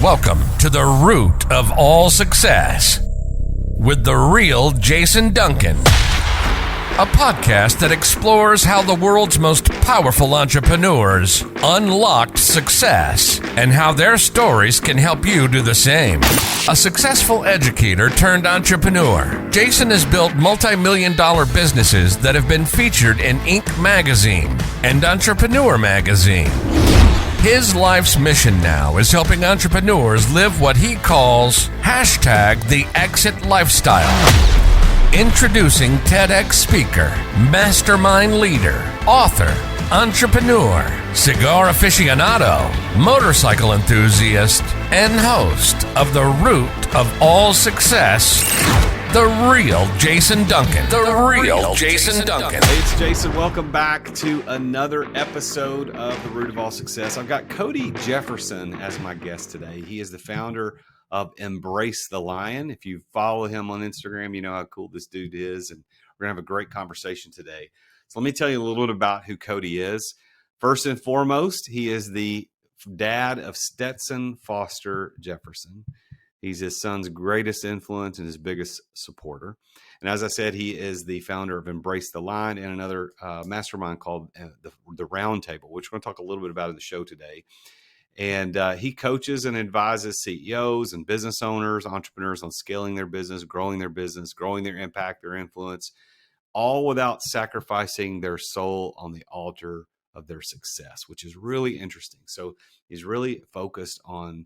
Welcome to the root of all success with the real Jason Duncan, a podcast that explores how the world's most powerful entrepreneurs unlocked success and how their stories can help you do the same. A successful educator turned entrepreneur, Jason has built multi-million-dollar businesses that have been featured in Inc. magazine and Entrepreneur magazine. His life's mission now is helping entrepreneurs live what he calls #the exit lifestyle. Introducing TEDx speaker, mastermind leader, author, entrepreneur, cigar aficionado, motorcycle enthusiast, and host of The Root of All Success, the real Jason Duncan. The real Jason Duncan. Hey, it's Jason. Welcome back to another episode of The Root of All Success. I've got Cody Jefferson as my guest today. He is the founder of Embrace the Lion. If you follow him on Instagram, you know how cool this dude is, and we're going to have a great conversation today. So let me tell you a little bit about who Cody is. First and foremost, he is the dad of Stetson Foster Jefferson. He's his son's greatest influence and his biggest supporter. And as I said, he is the founder of Embrace the Lion and another mastermind called the Round Table, which we're going to talk a little bit about in the show today. And he coaches and advises CEOs and business owners, entrepreneurs on scaling their business, growing their impact, their influence, all without sacrificing their soul on the altar of their success, which is really interesting. So he's really focused on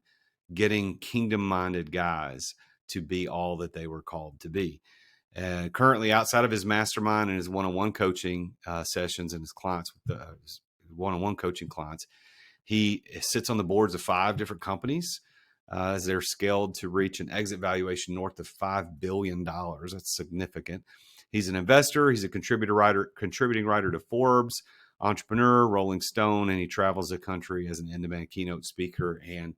getting kingdom-minded guys to be all that they were called to be. Currently, outside of his mastermind and his one-on-one coaching sessions and his clients, his one-on-one coaching clients, he sits on the boards of 5 different companies as they're scaled to reach an exit valuation north of $5 billion. That's significant. He's an investor. He's a contributing writer to Forbes, entrepreneur, Rolling Stone, and he travels the country as an in-demand keynote speaker and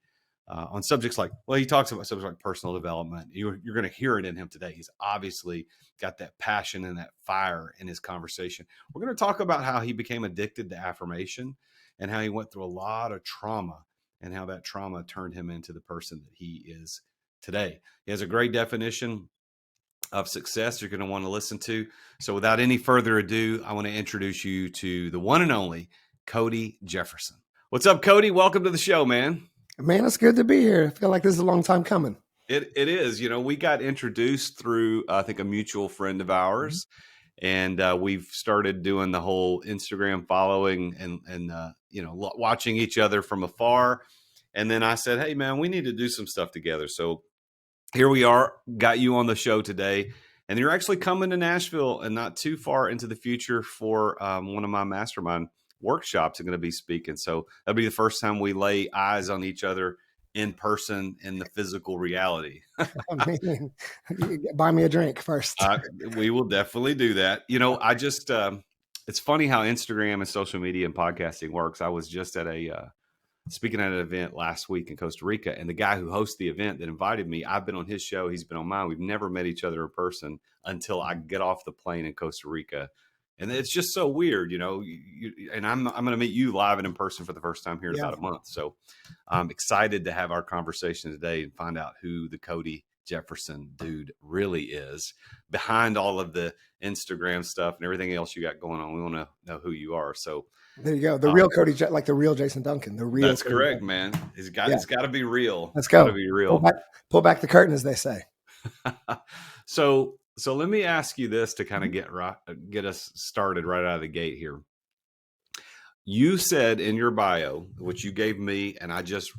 on subjects like, well, he talks about subjects like personal development. You're going to hear it in him today. He's obviously got that passion and that fire in his conversation. We're going to talk about how he became addicted to affirmation and how he went through a lot of trauma and how that trauma turned him into the person that he is today. He has a great definition of success you're going to want to listen to. So without any further ado, I want to introduce you to the one and only Cody Jefferson. What's up, Cody? Welcome to the show, man. Man, it's good to be here. I feel like this is a long time coming. It is. You know, we got introduced through, I think, a mutual friend of ours, and we've started doing the whole Instagram following and watching each other from afar. And then I said, hey, man, we need to do some stuff together. So here we are, got you on the show today. And you're actually coming to Nashville and not too far into the future for one of my mastermind workshops are going to be speaking. So that'll be the first time we lay eyes on each other in person in the physical reality. I mean, buy me a drink first. We will definitely do that. You know, I just, it's funny how Instagram and social media and podcasting works. I was just at speaking at an event last week in Costa Rica, and the guy who hosts the event that invited me, I've been on his show. He's been on mine. We've never met each other in person until I get off the plane in Costa Rica. And it's just so weird, you know, and I'm going to meet you live and in person for the first time here in about a month. So I'm excited to have our conversation today and find out who the Cody Jefferson dude really is behind all of the Instagram stuff and everything else you got going on. We want to know who you are. So there you go. The real Cody, like the real Jason Duncan, the real. That's Cody correct, Duncan. man. It's got to be real. Let's go. It's got to be real. Pull back the curtain, as they say. So let me ask you this to kind of get us started right out of the gate here. You said in your bio, which you gave me, and I just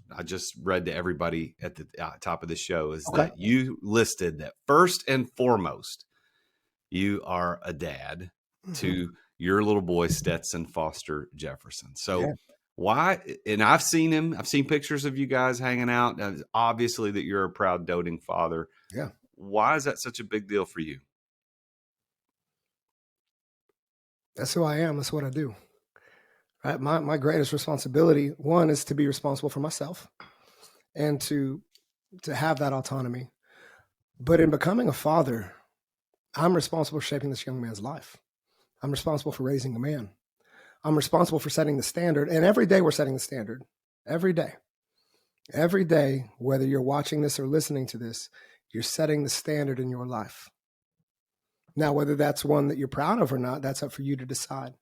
read to everybody at the top of the show, is that you listed that first and foremost, you are a dad to your little boy, Stetson Foster Jefferson. So why? And I've seen him. I've seen pictures of you guys hanging out. Obviously that you're a proud, doting father. Yeah. Why is that such a big deal for you? That's who I am. That's what I do. Right. My greatest responsibility, one, is to be responsible for myself and to have that autonomy. But in becoming a father, I'm responsible for shaping this young man's life. I'm responsible for raising a man. I'm responsible for setting the standard. And every day we're setting the standard. Every day. Every day, whether you're watching this or listening to this, you're setting the standard in your life. Now, whether that's one that you're proud of or not, that's up for you to decide.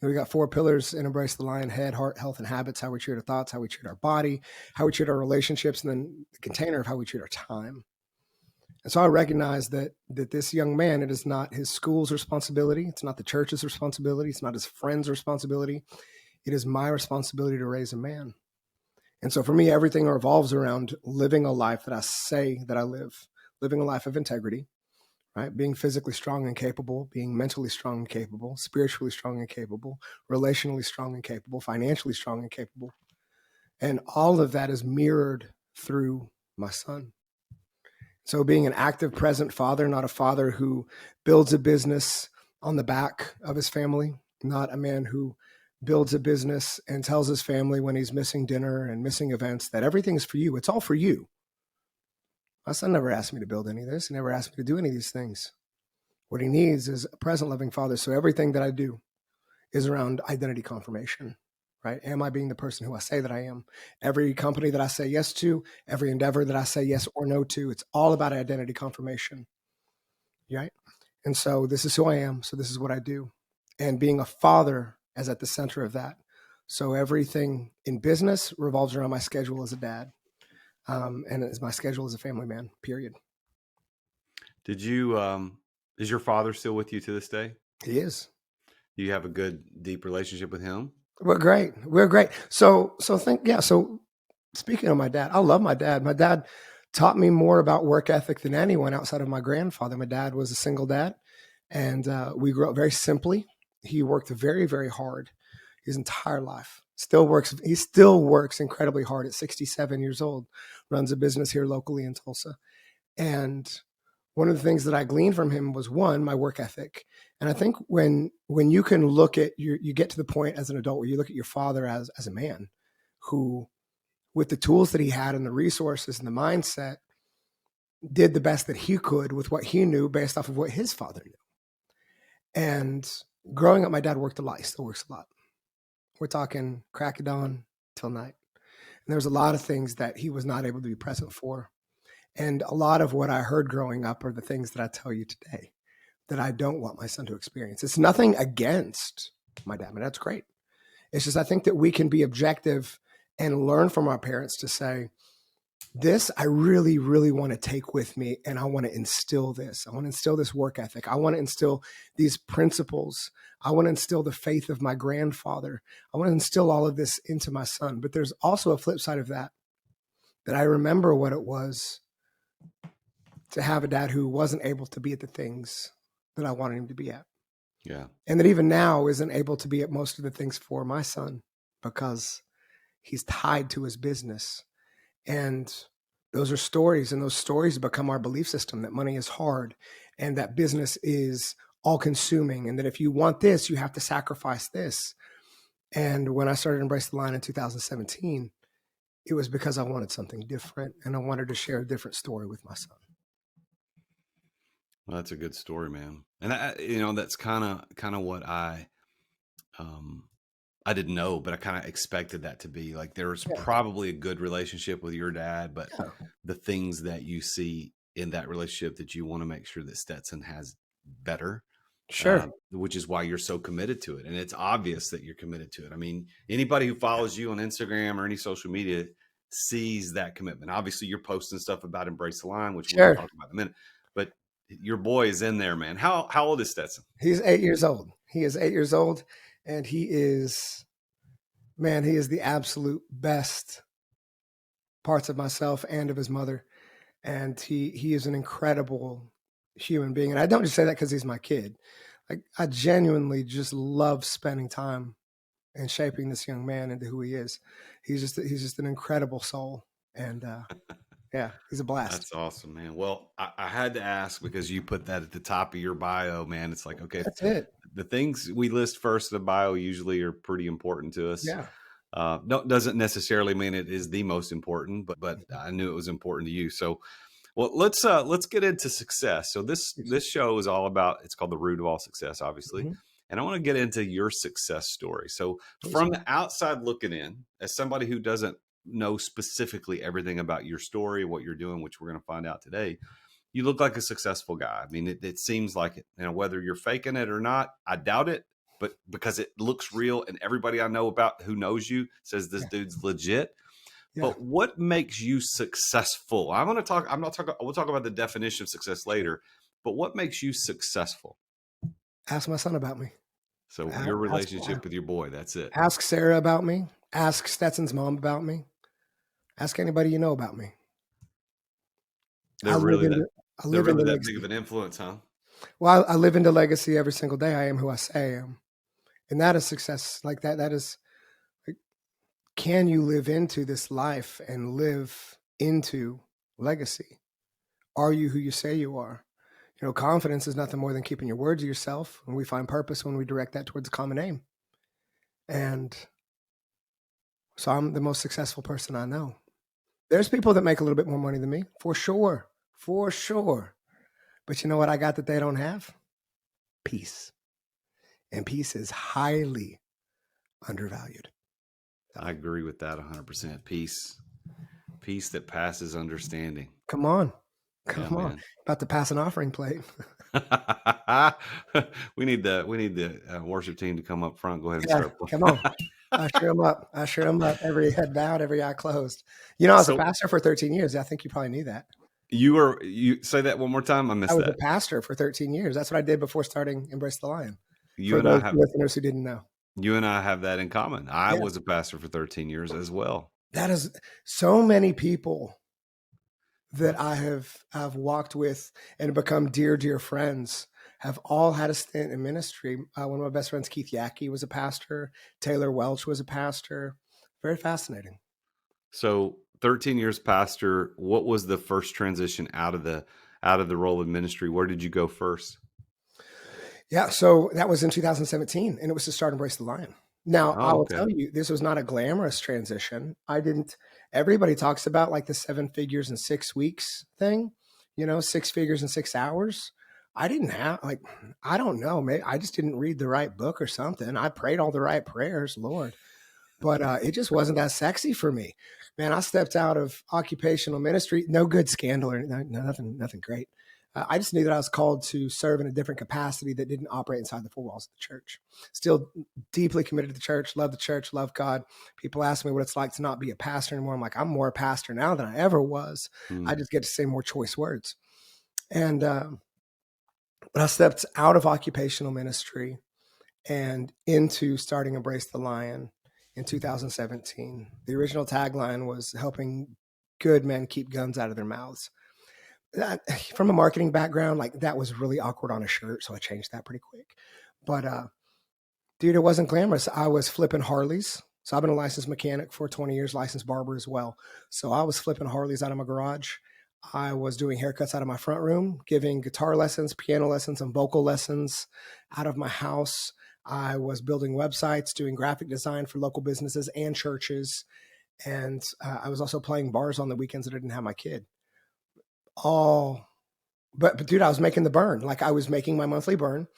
We got 4 pillars in Embrace the Lion: head, heart, health, and habits, how we treat our thoughts, how we treat our body, how we treat our relationships, and then the container of how we treat our time. And so I recognize that this young man, it is not his school's responsibility. It's not the church's responsibility. It's not his friend's responsibility. It is my responsibility to raise a man. And so for me, everything revolves around living a life that I say that I live, living a life of integrity, right? Being physically strong and capable, being mentally strong and capable, spiritually strong and capable, relationally strong and capable, financially strong and capable. And all of that is mirrored through my son. So being an active, present father, not a father who builds a business on the back of his family, not a man who builds a business and tells his family when he's missing dinner and missing events that everything's for you. It's all for you. My son never asked me to build any of this. He never asked me to do any of these things. What he needs is a present, loving father. So everything that I do is around identity confirmation, right? Am I being the person who I say that I am? Every company that I say yes to, every endeavor that I say yes or no to, it's all about identity confirmation, right? And so this is who I am. So this is what I do. And being a father is at the center of that. So everything in business revolves around my schedule as a dad. And it's my schedule as a family man, period. Did you, is your father still with you to this day? He is. Do you have a good, deep relationship with him? We're great. We're great. So speaking of my dad, I love my dad. My dad taught me more about work ethic than anyone outside of my grandfather. My dad was a single dad, and we grew up very simply. He worked very, very hard his entire life. He still works incredibly hard at 67 years old, runs a business here locally in Tulsa. And one of the things that I gleaned from him was, one, my work ethic. And I think when you can look at you get to the point as an adult where you look at your father as a man who, with the tools that he had and the resources and the mindset, did the best that he could with what he knew based off of what his father knew. And growing up, my dad worked a lot. He still works a lot. We're talking crack of dawn till night. And there was a lot of things that he was not able to be present for. And a lot of what I heard growing up are the things that I tell you today that I don't want my son to experience. It's nothing against my dad. My dad's great. It's just I think that we can be objective and learn from our parents to say, this I really, really want to take with me, and I want to instill this. I want to instill this work ethic. I want to instill these principles. I want to instill the faith of my grandfather. I want to instill all of this into my son. But there's also a flip side of that I remember what it was to have a dad who wasn't able to be at the things that I wanted him to be at. Yeah. And that even now isn't able to be at most of the things for my son because he's tied to his business. And those are stories, and those stories become our belief system that money is hard and that business is all consuming. And that if you want this, you have to sacrifice this. And when I started Embrace the Lion in 2017, it was because I wanted something different, and I wanted to share a different story with my son. Well, that's a good story, man. And that's kind of what I didn't know, but I kind of expected that to be like, there's probably a good relationship with your dad, but the things that you see in that relationship that you want to make sure that Stetson has better. Sure. Which is why you're so committed to it. And it's obvious that you're committed to it. I mean, anybody who follows you on Instagram or any social media sees that commitment. Obviously, you're posting stuff about Embrace the Lion, which we'll talk about in a minute. But your boy is in there, man. How old is Stetson? He's 8 years old. He is 8 years old, and he is the absolute best parts of myself and of his mother. And he is an incredible human being. And I don't just say that because he's my kid. Like, I genuinely just love spending time and shaping this young man into who he is. He's just an incredible soul. And yeah, he's a blast. That's awesome, man. Well, I had to ask because you put that at the top of your bio, man. It's like, okay, that's it. The things we list first in the bio usually are pretty important to us. Yeah. Doesn't necessarily mean it is the most important, but I knew it was important to you. So, well, let's get into success. So this show is all about, it's called The Root of All Success, obviously. Mm-hmm. And I want to get into your success story. So from the outside looking in, as somebody who doesn't know specifically everything about your story, what you're doing, which we're going to find out today, you look like a successful guy. I mean, it seems like it. You know, whether you're faking it or not, I doubt it. But because it looks real, and everybody I know about who knows you says this dude's legit. Yeah. But what makes you successful? I'm going to talk. I'm not talking. We'll talk about the definition of success later. But what makes you successful? Ask my son about me. So your relationship with your boy. That's it. Ask Sarah about me. Ask Stetson's mom about me. Ask anybody you know about me. They're really that legacy. big of an influence, huh? Well, I live into legacy every single day. I am who I say I am. And that is success. Like that is, like, can you live into this life and live into legacy? Are you who you say you are? You know, confidence is nothing more than keeping your word to yourself. And we find purpose when we direct that towards a common aim. And so I'm the most successful person I know. There's people that make a little bit more money than me, for sure. For sure. But you know what I got that they don't have? Peace. And peace is highly undervalued. I agree with that 100%. Peace that passes understanding. Come on. Man. About to pass an offering plate. we need the worship team to come up front. Go ahead and start. Come on. Usher them up. Every head bowed, every eye closed. You know, I was a pastor for 13 years. I think you probably knew that. You say that one more time. I missed that. I was a pastor for 13 years. That's what I did before starting Embrace the Lion. You and I have listeners who didn't know. You and I have that in common. I was a pastor for 13 years as well. That is so many people that I've walked with and become dear friends have all had a stint in ministry. One of my best friends, Keith Yackey, was a pastor. Taylor Welch was a pastor. Very fascinating. So 13 years pastor, what was the first transition out of the role of ministry? Where did you go first? Yeah, so that was in 2017, and it was to start Embrace the Lion. Now, I will tell you, this was not a glamorous transition. Everybody talks about like the 7 figures in 6 weeks thing, 6 figures in 6 hours. I didn't have, I don't know, maybe I just didn't read the right book or something. I prayed all the right prayers, Lord, but it just wasn't that sexy for me. Man, I stepped out of occupational ministry, no good scandal or nothing great. I just knew that I was called to serve in a different capacity that didn't operate inside the 4 walls of the church. Still deeply committed to the church, love God. People ask me what it's like to not be a pastor anymore. I'm like, I'm more a pastor now than I ever was. I just get to say more choice words. And but I stepped out of occupational ministry and into starting Embrace the Lion in 2017. The original tagline was helping good men keep guns out of their mouths. From a marketing background, that was really awkward on a shirt, so I changed that pretty quick. But dude, it wasn't glamorous. I was flipping Harleys. So I've been a licensed mechanic for 20 years, licensed barber as well. So I was flipping Harleys out of my garage. I was doing haircuts out of my front room, giving guitar lessons, piano lessons, and vocal lessons out of my house. I was building websites, doing graphic design for local businesses and churches. And I was also playing bars on the weekends that I didn't have my kid. But dude, I was making the burn. I was making my monthly burn,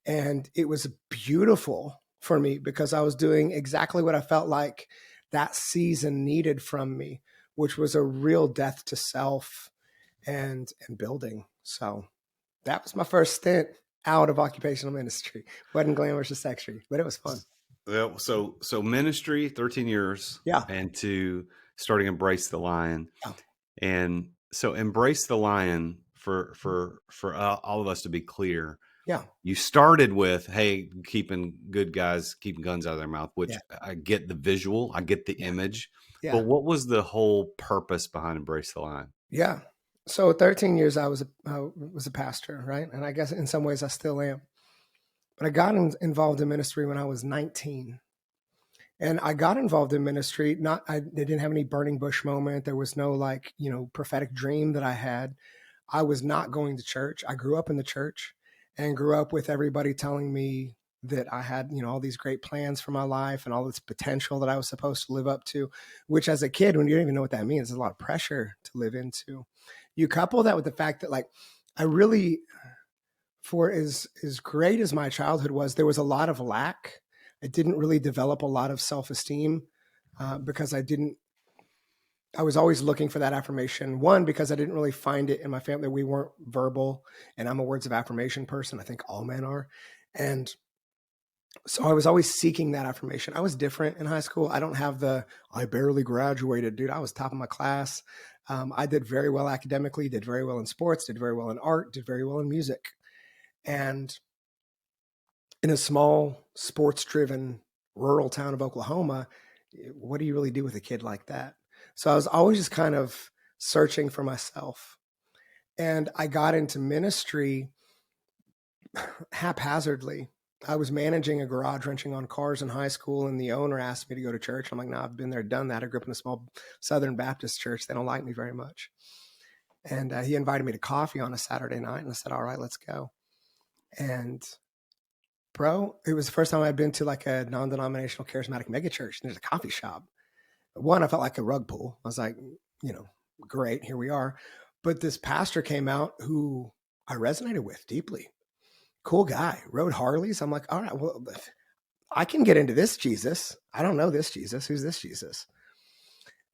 and it was beautiful for me because I was doing exactly what I felt like that season needed from me, which was a real death to self and building. So that was my first stint out of occupational ministry. Wasn't glamorous or sexy, but it was fun. Well, so ministry, 13 years, and to starting Embrace the Lion, and so Embrace the Lion, for all of us to be clear. Yeah. You started with, hey, keeping guns out of their mouth, which I get the visual, I get the image. Yeah. But what was the whole purpose behind Embrace the Lion? Yeah. So 13 years I was a pastor, right? And I guess in some ways I still am. But I got involved in ministry when I was 19. And I got involved in ministry, I didn't have any burning bush moment. There was no prophetic dream that I had. I was not going to church. I grew up in the church and grew up with everybody telling me that I had, all these great plans for my life and all this potential that I was supposed to live up to, which as a kid, when you don't even know what that means, there's a lot of pressure to live into. You couple that with the fact that I really, for as great as my childhood was, there was a lot of lack. I didn't really develop a lot of self-esteem because I didn't I was always looking for that affirmation. One, because I didn't really find it in my family. We weren't verbal, and I'm a words of affirmation person. I think all men are. And so I was always seeking that affirmation. I was different in high school. I don't have I barely graduated, dude. I was top of my class. I did very well academically, did very well in sports, did very well in art, did very well in music. And in a small sports-driven rural town of Oklahoma, what do you really do with a kid like that? So I was always just kind of searching for myself. And I got into ministry haphazardly. I was managing a garage wrenching on cars in high school, and the owner asked me to go to church. I'm like, no, I've been there, done that. I grew up in a small Southern Baptist church. They don't like me very much. And he invited me to coffee on a Saturday night, and I said, all right, let's go. And bro, it was the first time I'd been to like a non-denominational charismatic megachurch. And there's a coffee shop. One, I felt like a rug pull. I was like, great, here we are. But this pastor came out who I resonated with deeply. Cool guy, rode Harleys. I'm like, all right, well, I can get into this Jesus. I don't know this Jesus. Who's this Jesus?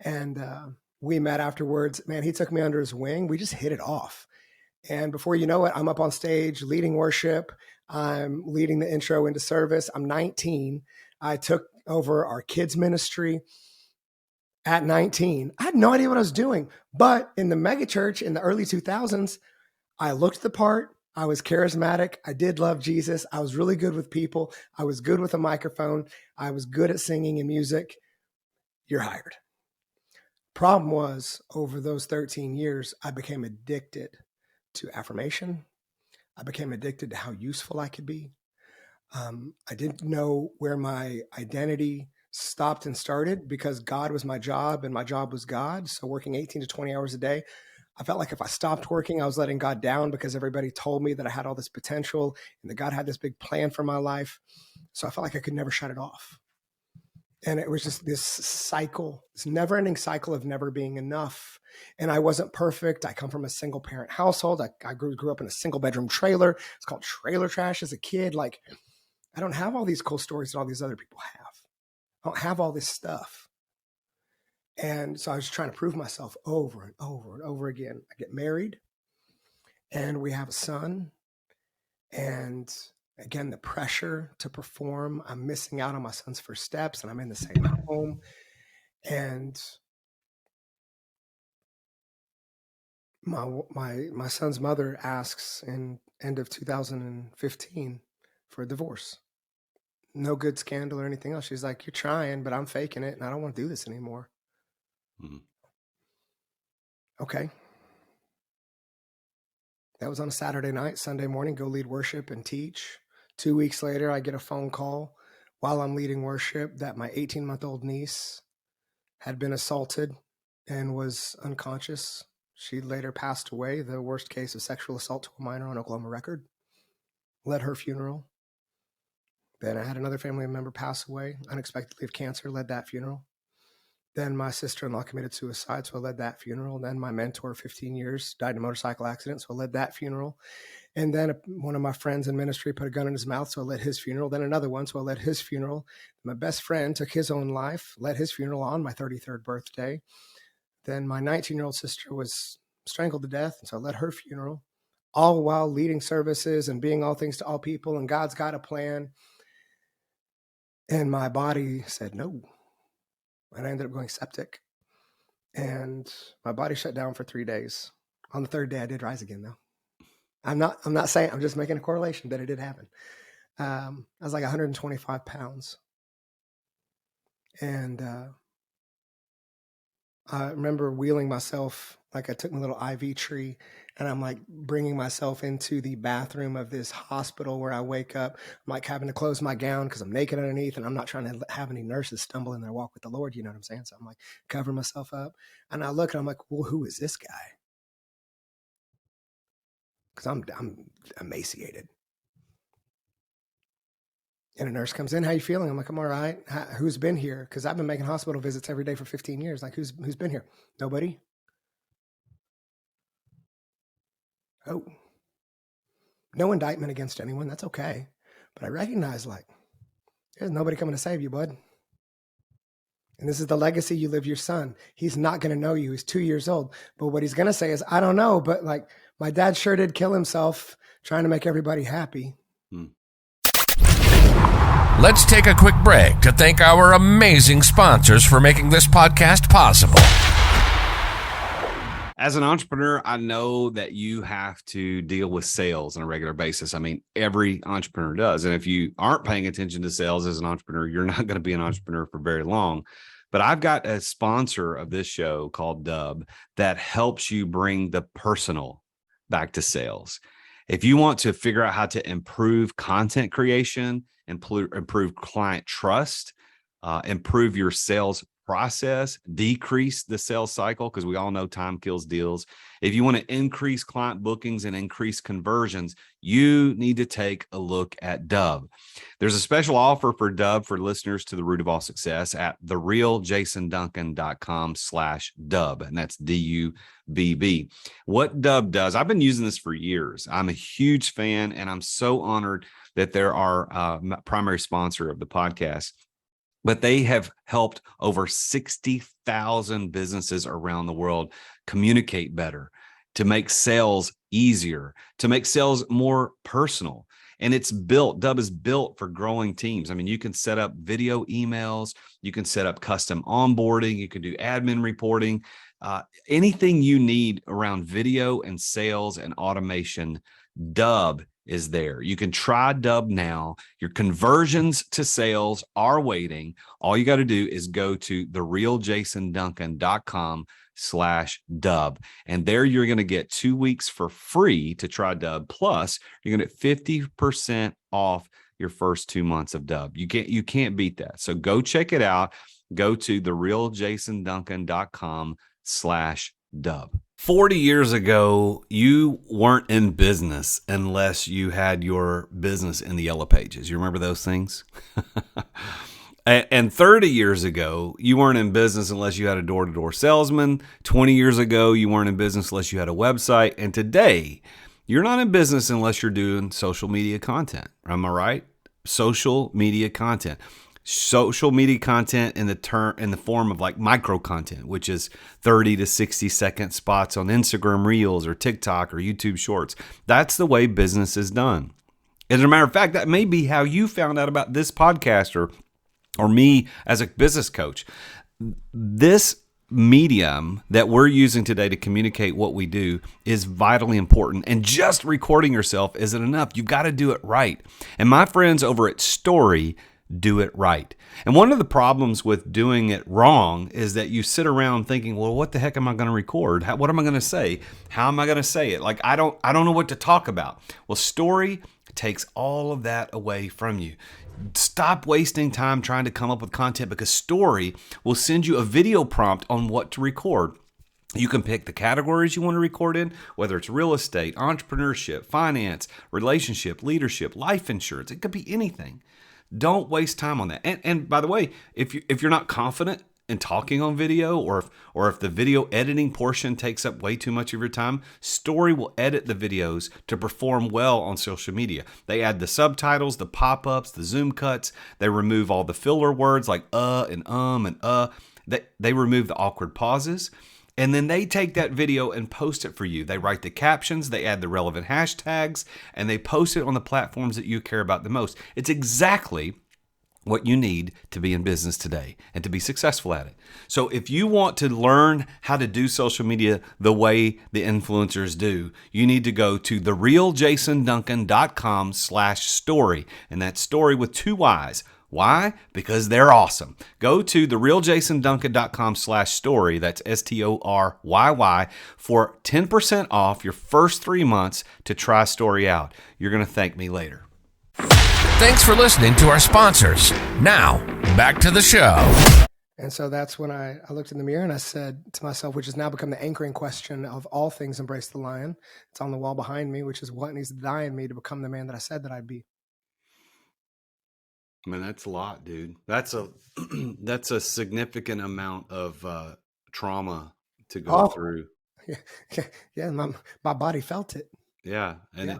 And we met afterwards. Man, he took me under his wing. We just hit it off. And before you know it, I'm up on stage leading worship. I'm leading the intro into service. I'm 19. I took over our kids ministry at 19. I had no idea what I was doing. But in the megachurch in the early 2000s, I looked the part. I was charismatic. I did love Jesus. I was really good with people. I was good with a microphone. I was good at singing and music. You're hired. Problem was, over those 13 years, I became addicted to affirmation. I became addicted to how useful I could be. I didn't know where my identity stopped and started because God was my job and my job was God. So working 18 to 20 hours a day, I felt like if I stopped working, I was letting God down because everybody told me that I had all this potential and that God had this big plan for my life. So I felt like I could never shut it off. And it was just this cycle, this never-ending cycle of never being enough. And I wasn't perfect. I come from a single-parent household. I grew up in a single-bedroom trailer. It's called trailer trash as a kid. Like, I don't have all these cool stories that all these other people have. I don't have all this stuff. And so I was trying to prove myself over and over and over again. I get married, and we have a son. And again, the pressure to perform. I'm missing out on my son's first steps, and I'm in the same home. And my son's mother asks in end of 2015 for a divorce. No good scandal or anything else. She's like, you're trying, but I'm faking it, and I don't want to do this anymore. Mm-hmm. Okay. That was on a Saturday night. Sunday morning, go lead worship and teach. 2 weeks later, I get a phone call while I'm leading worship that my 18-month-old niece had been assaulted and was unconscious. She later passed away, the worst case of sexual assault to a minor on Oklahoma record. Led her funeral. Then I had another family member pass away unexpectedly of cancer, led that funeral. Then my sister-in-law committed suicide, so I led that funeral. Then my mentor, 15 years, died in a motorcycle accident, so I led that funeral. And then one of my friends in ministry put a gun in his mouth, so I led his funeral. Then another one, so I led his funeral. My best friend took his own life, led his funeral on my 33rd birthday. Then my 19-year-old sister was strangled to death, and so I led her funeral, all while leading services and being all things to all people, and God's got a plan. And my body said no. And I ended up going septic. And my body shut down for 3 days. On the third day, I did rise again, though. I'm not saying, I'm just making a correlation that it did happen. I was like 125 pounds. And I remember wheeling myself, like I took my little IV tree, and I'm like bringing myself into the bathroom of this hospital where I wake up. I'm like having to close my gown because I'm naked underneath, and I'm not trying to have any nurses stumble in their walk with the Lord. You know what I'm saying? So I'm like covering myself up. And I look and I'm like, well, who is this guy? Because I'm emaciated. And a nurse comes in, how you feeling? I'm like, I'm all right. Who's been here? Because I've been making hospital visits every day for 15 years. Like, who's been here? Nobody? Oh. No indictment against anyone. That's okay. But I recognize, like, there's nobody coming to save you, bud. And this is the legacy you live your son. He's not going to know you. He's 2 years old. But what he's going to say is, I don't know, but like my dad sure did kill himself trying to make everybody happy. Let's take a quick break to thank our amazing sponsors for making this podcast possible. As an entrepreneur, I know that you have to deal with sales on a regular basis. I mean, every entrepreneur does. And if you aren't paying attention to sales as an entrepreneur, you're not going to be an entrepreneur for very long. But I've got a sponsor of this show called Dub that helps you bring the personal back to sales. If you want to figure out how to improve content creation, improve client trust, improve your sales process, decrease the sales cycle, because we all know time kills deals. If you want to increase client bookings and increase conversions, you need to take a look at Dub. There's a special offer for Dub for listeners to The Root of All Success at therealjasonduncan.com/Dub. And that's DUBB. What Dub does, I've been using this for years. I'm a huge fan, and I'm so honored that they're our primary sponsor of the podcast. But they have helped over 60,000 businesses around the world communicate better, to make sales easier, to make sales more personal. And Dub is built for growing teams. I mean, you can set up video emails, you can set up custom onboarding, you can do admin reporting, anything you need around video and sales and automation. Dub is there. You can try Dub now. Your conversions to sales are waiting. All you got to do is go to therealjasonduncan.com/Dub. And there you're going to get 2 weeks for free to try Dub. Plus, you're going to get 50% off your first 2 months of Dub. You can't beat that. So go check it out. Go to therealjasonduncan.com/Dub. 40 years ago, you weren't in business unless you had your business in the Yellow Pages. You remember those things? And 30 years ago, you weren't in business unless you had a door-to-door salesman. 20 years ago, you weren't in business unless you had a website. And today, you're not in business unless you're doing social media content. Am I right? Social media content. Social media content in the form of like micro content, which is 30 to 60 second spots on Instagram Reels or TikTok or YouTube Shorts. That's the way business is done. As a matter of fact, that may be how you found out about this podcast or me as a business coach. This medium that we're using today to communicate what we do is vitally important. And just recording yourself isn't enough. You've got to do it right. And my friends over at Story do it right. And one of the problems with doing it wrong is that you sit around thinking, well, what the heck am I going to record? What am I going to say? How am I going to say it? Like, I don't know what to talk about. Well, Story takes all of that away from you. Stop wasting time trying to come up with content, because Story will send you a video prompt on what to record. You can pick the categories you want to record in, whether it's real estate, entrepreneurship, finance, relationship, leadership, life insurance. It could be anything. Don't waste time on that. And by the way, if you're not confident in talking on video, or if the video editing portion takes up way too much of your time, Story will edit the videos to perform well on social media. They add the subtitles, the pop-ups, the zoom cuts. They remove all the filler words like and and. They remove the awkward pauses. And then they take that video and post it for you. They write the captions, they add the relevant hashtags, and they post it on the platforms that you care about the most. It's exactly what you need to be in business today and to be successful at it. So if you want to learn how to do social media the way the influencers do, you need to go to therealjasonduncan.com/story. And that's story with 2 Y's. Why? Because they're awesome. Go to therealjasonduncan.com/story. That's STORYY for 10% off your first 3 months to try Story out. You're going to thank me later. Thanks for listening to our sponsors. Now, back to the show. And so that's when I looked in the mirror and I said to myself, which has now become the anchoring question of all things Embrace the Lion. It's on the wall behind me, which is what needs to die in me to become the man that I said that I'd be. Man, that's a lot, dude. That's a significant amount of trauma to go through. Yeah, my body felt it. Yeah, and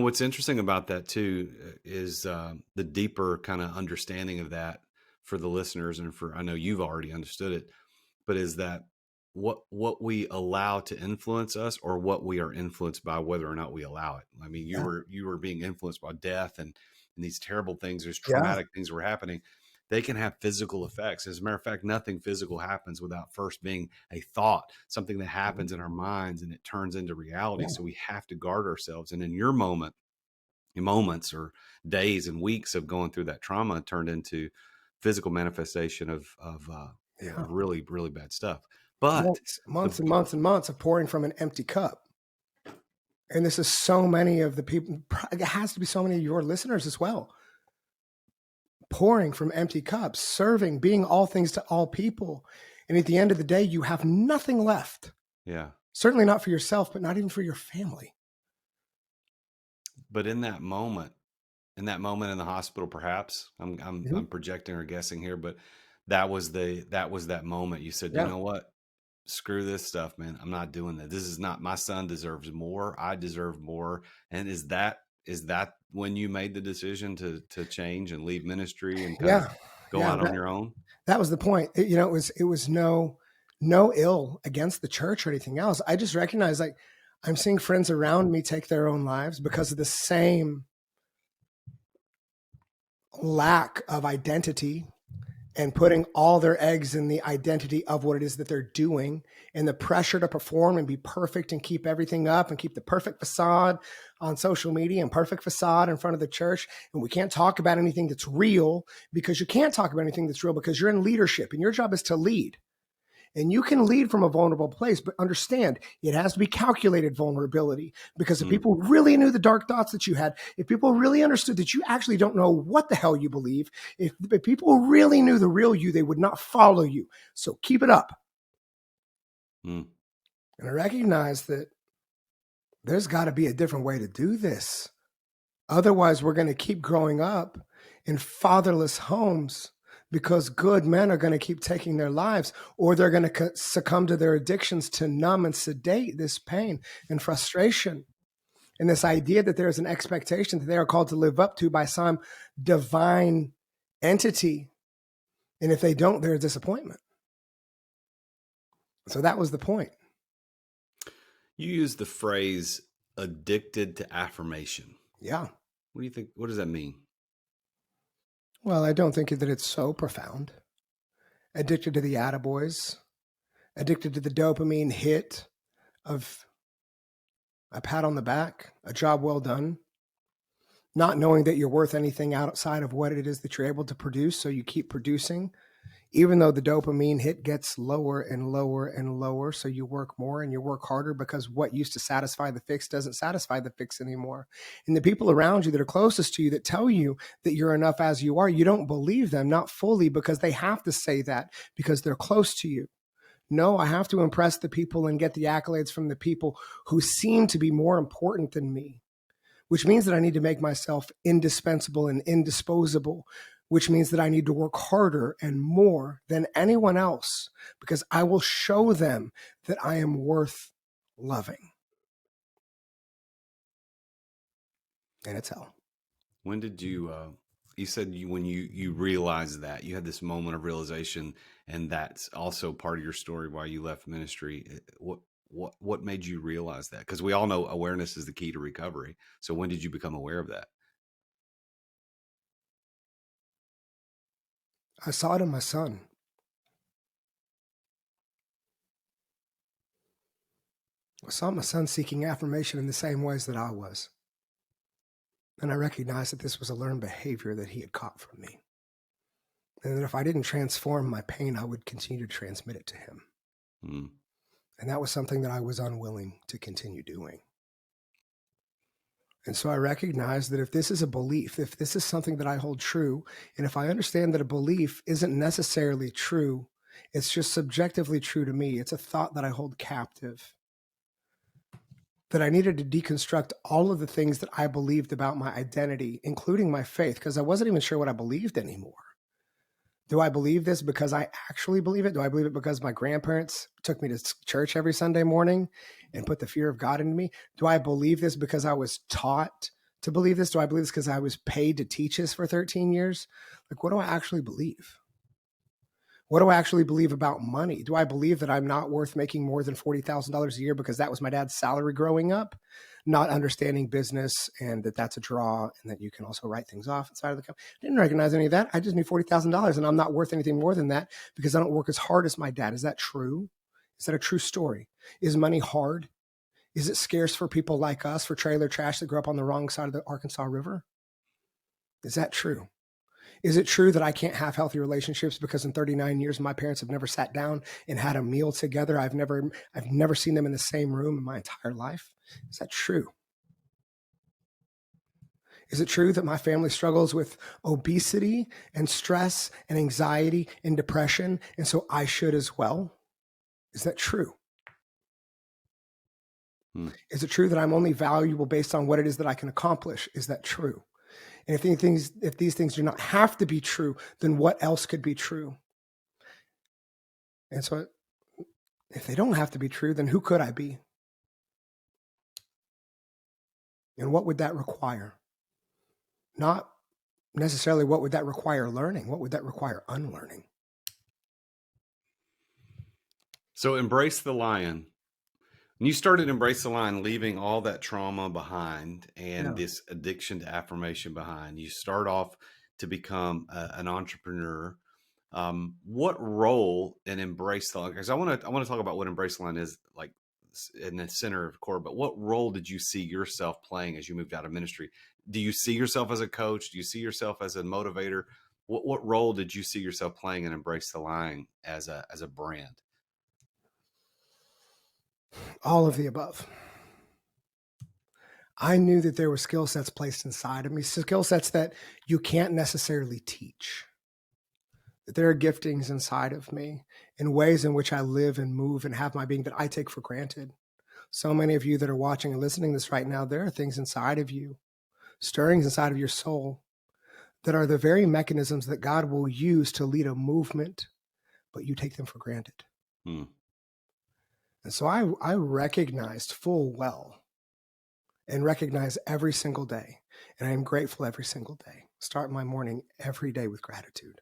what's interesting about that too is the deeper kind of understanding of that for the listeners, and I know you've already understood it, but is that what we allow to influence us, or what we are influenced by, whether or not we allow it. I mean, Yeah. you were being influenced by death and these terrible things. There's Yeah. traumatic things were happening. They can have physical effects. As a matter of fact, nothing physical happens without first being a thought, something that happens in our minds, and it turns into reality. Yeah. So we have to guard ourselves. And in your moments or days and weeks of going through that trauma turned into physical manifestation of Yeah. really, really bad stuff. But months and months and months of pouring from an empty cup. And this is so many of the people, it has to be so many of your listeners as well. Pouring from empty cups, serving, being all things to all people. And at the end of the day, you have nothing left. Yeah. Certainly not for yourself, but not even for your family. But in that moment in the hospital, perhaps I'm projecting or guessing here, but that was that moment you said, you know what? Screw this stuff, man. I'm not doing that. This is not, my son deserves more. I deserve more. And is that when you made the decision to change and leave ministry and kind of go out on your own? That was the point. It was no ill against the church or anything else. I just recognized, like, I'm seeing friends around me take their own lives because of the same lack of identity and putting all their eggs in the identity of what it is that they're doing, and the pressure to perform and be perfect and keep everything up and keep the perfect facade on social media and perfect facade in front of the church. And we can't talk about anything that's real, because you can't talk about anything that's real because you're in leadership and your job is to lead. And you can lead from a vulnerable place, but understand it has to be calculated vulnerability, because if people really knew the dark thoughts that you had, if people really understood that you actually don't know what the hell you believe, if people really knew the real you, they would not follow you. So keep it up. And I recognize that there's got to be a different way to do this. Otherwise, we're going to keep growing up in fatherless homes, because good men are going to keep taking their lives, or they're going to succumb to their addictions to numb and sedate this pain and frustration. And this idea that there's an expectation that they are called to live up to by some divine entity. And if they don't, there's disappointment. So that was the point. You used the phrase addicted to affirmation. Yeah. What do you think? What does that mean? Well, I don't think that it's so profound. Addicted to the attaboys, addicted to the dopamine hit of a pat on the back, a job well done, not knowing that you're worth anything outside of what it is that you're able to produce. So you keep producing, even though the dopamine hit gets lower and lower and lower. So you work more and you work harder, because what used to satisfy the fix doesn't satisfy the fix anymore. And the people around you that are closest to you that tell you that you're enough as you are, you don't believe them, not fully, because they have to say that because they're close to you. No, I have to impress the people and get the accolades from the people who seem to be more important than me, which means that I need to make myself indispensable and indisposable, which means that I need to work harder and more than anyone else, because I will show them that I am worth loving. And it's hell. When did you, you said when you realized that, you had this moment of realization, and that's also part of your story why you left ministry. What made you realize that? Because we all know awareness is the key to recovery. So when did you become aware of that? I saw it in my son. I saw my son seeking affirmation in the same ways that I was. And I recognized that this was a learned behavior that he had caught from me. And that if I didn't transform my pain, I would continue to transmit it to him. And that was something that I was unwilling to continue doing. And so I recognize that if this is a belief, if this is something that I hold true, and if I understand that a belief isn't necessarily true, it's just subjectively true to me, it's a thought that I hold captive, that I needed to deconstruct all of the things that I believed about my identity, including my faith, because I wasn't even sure what I believed anymore. Do I believe this because I actually believe it? Do I believe it because my grandparents took me to church every Sunday morning and put the fear of God into me? Do I believe this because I was taught to believe this? Do I believe this because I was paid to teach this for 13 years? Like, what do I actually believe? What do I actually believe about money? Do I believe that I'm not worth making more than $40,000 a year because that was my dad's salary growing up? Not understanding business and that that's a draw and that you can also write things off inside of the company. I didn't recognize any of that. I just knew $40,000 and I'm not worth anything more than that because I don't work as hard as my dad. Is that true? Is that a true story? Is money hard? Is it scarce for people like us, for trailer trash that grew up on the wrong side of the Arkansas River? Is that true? Is it true that I can't have healthy relationships because in 39 years, my parents have never sat down and had a meal together? I've never seen them in the same room in my entire life. Is that true? Is it true that my family struggles with obesity and stress and anxiety and depression, and so I should as well? Is that true? Is it true that I'm only valuable based on what it is that I can accomplish? Is that true? And if these things do not have to be true, then what else could be true? And so if they don't have to be true, then who could I be? And what would that require? Not necessarily what would that require learning. What would that require unlearning? So Embrace the Lion. When you started Embrace the Lion, leaving all that trauma behind and this addiction to affirmation behind, you start off to become an entrepreneur. What role in Embrace the Lion? Because I want to talk about what Embrace the Lion is like in the center of core. But what role did you see yourself playing as you moved out of ministry? Do you see yourself as a coach? Do you see yourself as a motivator? What role did you see yourself playing in Embrace the Lion as a brand? All of the above. I knew that there were skill sets placed inside of me, skill sets that you can't necessarily teach. That there are giftings inside of me in ways in which I live and move and have my being that I take for granted. So many of you that are watching and listening to this right now, there are things inside of you, stirrings inside of your soul that are the very mechanisms that God will use to lead a movement, but you take them for granted. And so I recognized full well and recognize every single day. And I am grateful every single day. Start my morning every day with gratitude.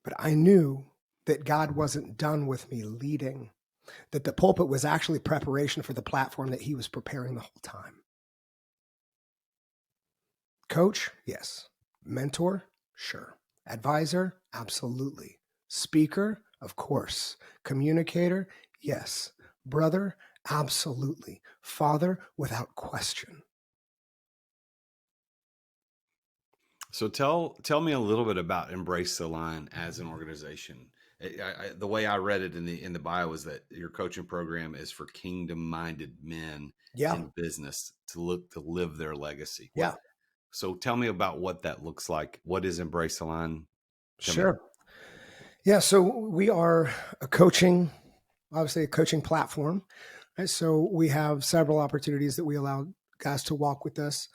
But I knew that God wasn't done with me leading, that the pulpit was actually preparation for the platform that he was preparing the whole time. Coach, yes. Mentor, sure. Advisor, absolutely. Speaker, of course. Communicator, yes. Brother, absolutely. Father, without question. So tell me a little bit about Embrace the Lion as an organization. The way I read it in the bio is that your coaching program is for kingdom-minded men in business to live their legacy. So tell me about what that looks like. What is Embrace the Lion? Sure. Yeah. So we are obviously a coaching platform. Right? So we have several opportunities that we allow guys to walk with us.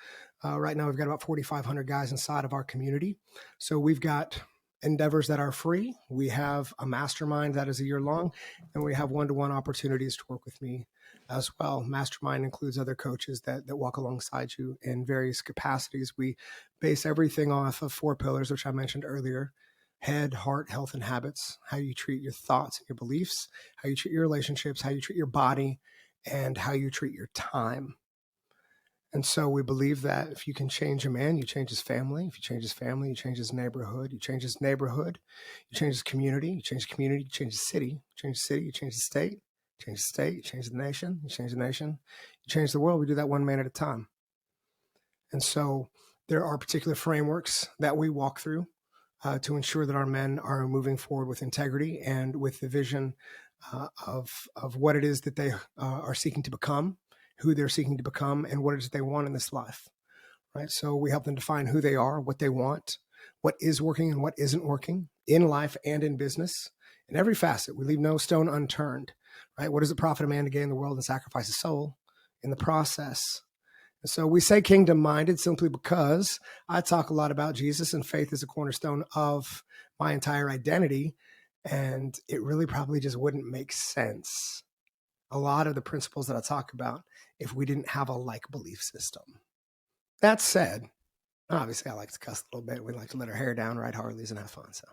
Right now, we've got about 4,500 guys inside of our community. So we've got endeavors that are free. We have a mastermind that is a year long, and we have one-to-one opportunities to work with me as well. Mastermind includes other coaches that walk alongside you in various capacities. We base everything off of 4 pillars, which I mentioned earlier: head, heart, health, and habits, how you treat your thoughts and your beliefs, how you treat your relationships, how you treat your body, and how you treat your time. And so we believe that if you can change a man, you change his family. If you change his family, you change his neighborhood. You change his neighborhood, you change his community. You change the community, you change the city. You change the city, you change the state. You change the state, you change the nation. You change the nation, you change the world. We do that one man at a time. And so there are particular frameworks that we walk through to ensure that our men are moving forward with integrity and with the vision of what it is that they are seeking to become, who they're seeking to become, and what it is they want in this life, right? So we help them define who they are, what they want, what is working and what isn't working in life and in business. In every facet, we leave no stone unturned, right? What does it profit a man to gain the world and sacrifice his soul in the process? And so we say kingdom-minded simply because I talk a lot about Jesus, and faith is a cornerstone of my entire identity, and it really probably just wouldn't make sense, a lot of the principles that I talk about, if we didn't have a like belief system. That said, obviously I like to cuss a little bit. We like to let our hair down, ride Harleys, and have fun. So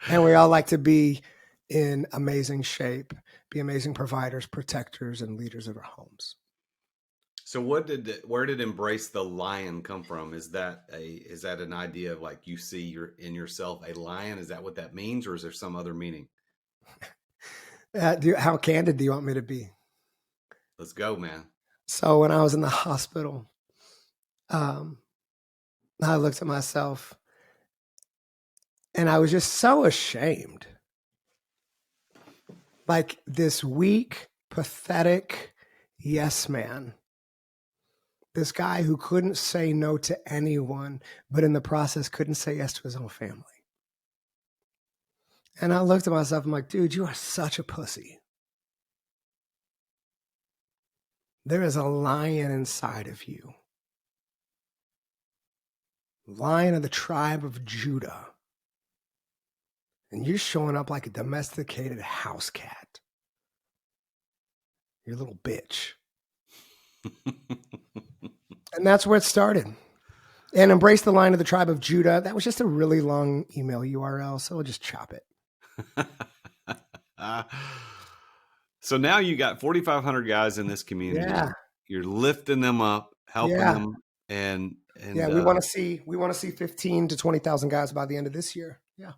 And we all like to be in amazing shape, be amazing providers, protectors, and leaders of our homes. So where did embrace the lion come from? Is that an idea of like you see in yourself a lion? Is that what that means, or is there some other meaning? How candid do you want me to be? Let's go, man. So when I was in the hospital, I looked at myself and I was just so ashamed. Like this weak, pathetic yes man. This guy who couldn't say no to anyone, but in the process couldn't say yes to his own family. And I looked at myself, I'm like, dude, you are such a pussy. There is a lion inside of you. Lion of the tribe of Judah. And you're showing up like a domesticated house cat. You're a little bitch. And that's where it started. And embrace the line of the tribe of Judah. That was just a really long email URL, so we'll just chop it. So now you got 4,500 guys in this community. Yeah. You're lifting them up, helping them, and we want to see 15 to 20,000 guys by the end of this year. Yeah.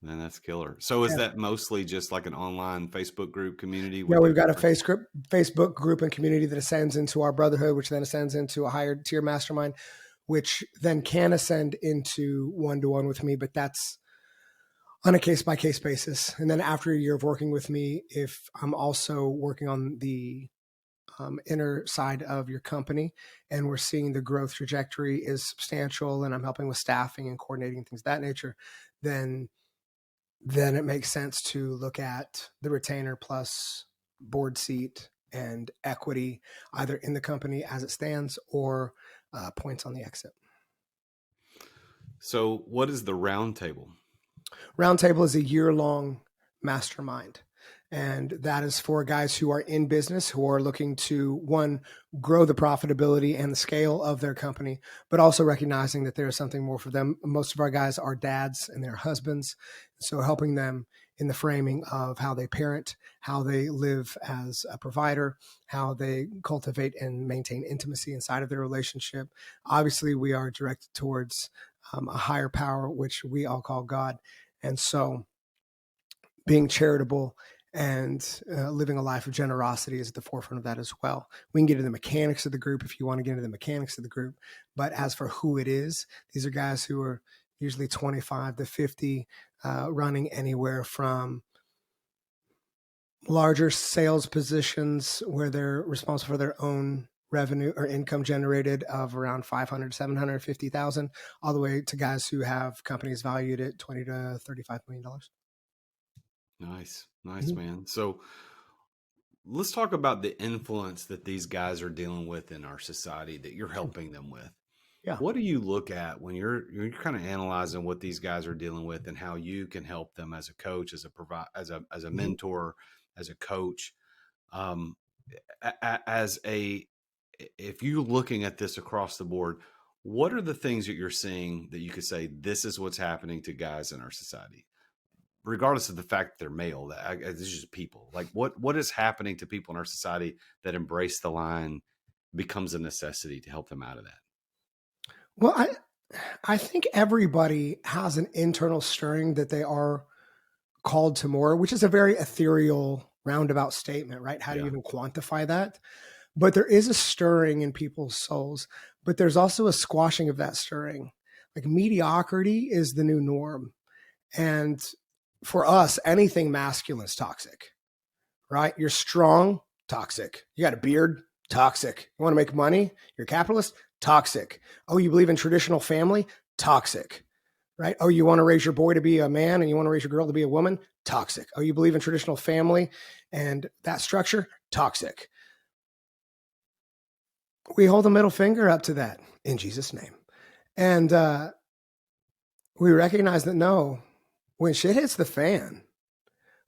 Man, that's killer. So is that mostly just like an online Facebook group community? Yeah, we've got a Facebook group and community that ascends into our brotherhood, which then ascends into a higher tier mastermind, which then can ascend into one-to-one with me, but that's on a case-by-case basis. And then after a year of working with me, if I'm also working on the inner side of your company and we're seeing the growth trajectory is substantial and I'm helping with staffing and coordinating things of that nature, then it makes sense to look at the retainer plus board seat and equity either in the company as it stands or points on the exit. So what is the roundtable? Roundtable is a year-long mastermind. And that is for guys who are in business, who are looking to, one, grow the profitability and the scale of their company, but also recognizing that there is something more for them. Most of our guys are dads and their husbands. So helping them in the framing of how they parent, how they live as a provider, how they cultivate and maintain intimacy inside of their relationship. Obviously, we are directed towards a higher power, which we all call God. And so being charitable and living a life of generosity is at the forefront of that as well. We can get into the mechanics of the group if you want to get into the mechanics of the group. But as for who it is, these are guys who are usually 25 to 50, running anywhere from larger sales positions where they're responsible for their own revenue or income generated of around 500, 750,000, all the way to guys who have companies valued at $20 to $35 million. Nice, man. So let's talk about the influence that these guys are dealing with in our society that you're helping them with. Yeah. What do you look at when you're kind of analyzing what these guys are dealing with and how you can help them as a coach, as a mentor, as a coach, if you're looking at this across the board, what are the things that you're seeing that you could say, this is what's happening to guys in our society? Regardless of the fact that they're male, this is just people. Like what is happening to people in our society that embrace the line becomes a necessity to help them out of that? Well, I think everybody has an internal stirring that they are called to more, which is a very ethereal roundabout statement, right? How do you even quantify that? But there is a stirring in people's souls, but there's also a squashing of that stirring. Like mediocrity is the new norm. And for us, anything masculine is toxic, right? You're strong, toxic. You got a beard, toxic. You want to make money? You're a capitalist, toxic. Oh, you believe in traditional family? Toxic, right? Oh, you want to raise your boy to be a man and you want to raise your girl to be a woman? Toxic. Oh, you believe in traditional family and that structure? Toxic. We hold the middle finger up to that in Jesus' name. And we recognize that no, when shit hits the fan,